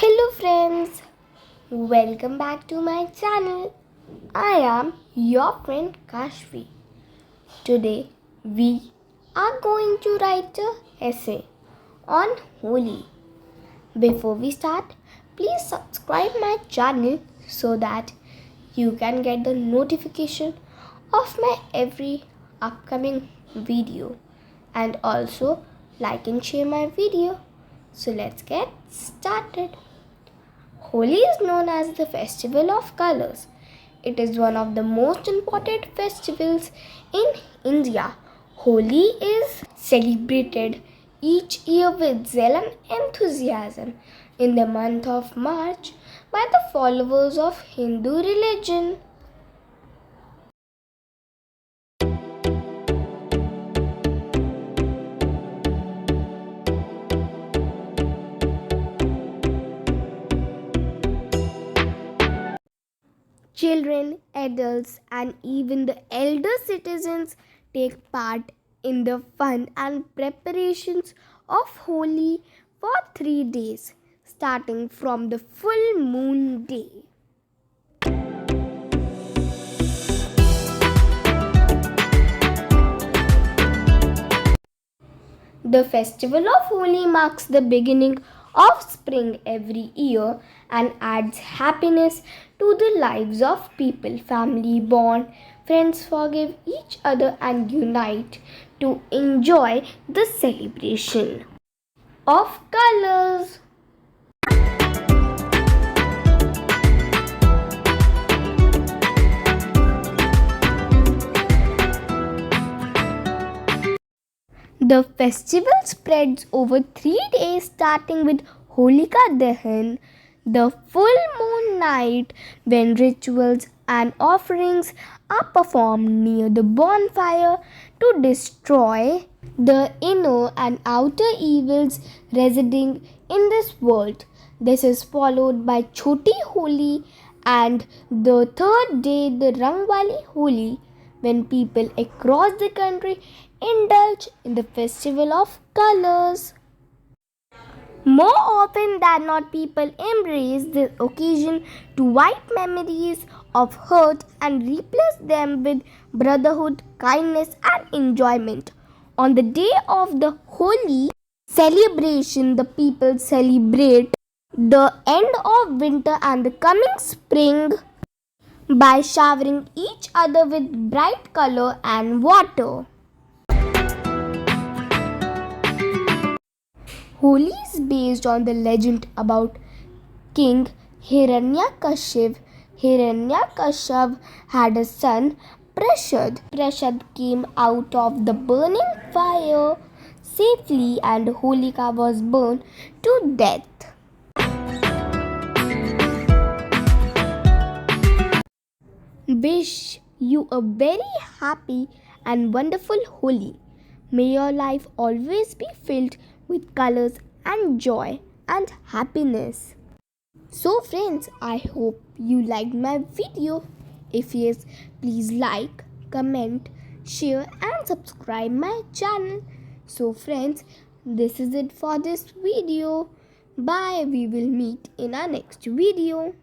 Hello friends, welcome back to my channel. I am your friend Kaashvi. Today we are going to write an essay on Holi. Before we start, please subscribe my channel so that you can get the notification of my every upcoming video, and also like and share my video. So let's get started. Holi is known as the festival of colors. It is one of the most important festivals in India. Holi is celebrated each year with zeal and enthusiasm in the month of March by the followers of Hindu religion. Children, adults, and even the elder citizens take part in the fun and preparations of Holi for 3 days, starting from the full moon day. The festival of Holi marks the beginning of spring every year and adds happiness to the lives of people. Family bond, friends forgive each other and unite to enjoy the celebration of colors. The festival spreads over 3 days, starting with Holika Dahan, the full moon night, when rituals and offerings are performed near the bonfire to destroy the inner and outer evils residing in this world. This is followed by Chhoti Holi, and the third day, the Rangwali Holi, when people across the country indulge in the festival of colors. More often than not, people embrace the occasion to wipe memories of hurt and replace them with brotherhood, kindness, and enjoyment. On the day of the Holi celebration, the people celebrate the end of winter and the coming spring by showering each other with bright color and water. Holi is based on the legend about King Hiranyakashiv. Hiranyakashiv had a son, Prashad. Prashad came out of the burning fire safely, and Holika was burned to death. Wish you a very happy and wonderful Holi. May your life always be filled with colors and joy and happiness. So friends, I hope you liked my video. If yes, please like, comment, share and subscribe my channel. So friends, this is it for this video. Bye. We will meet in our next video.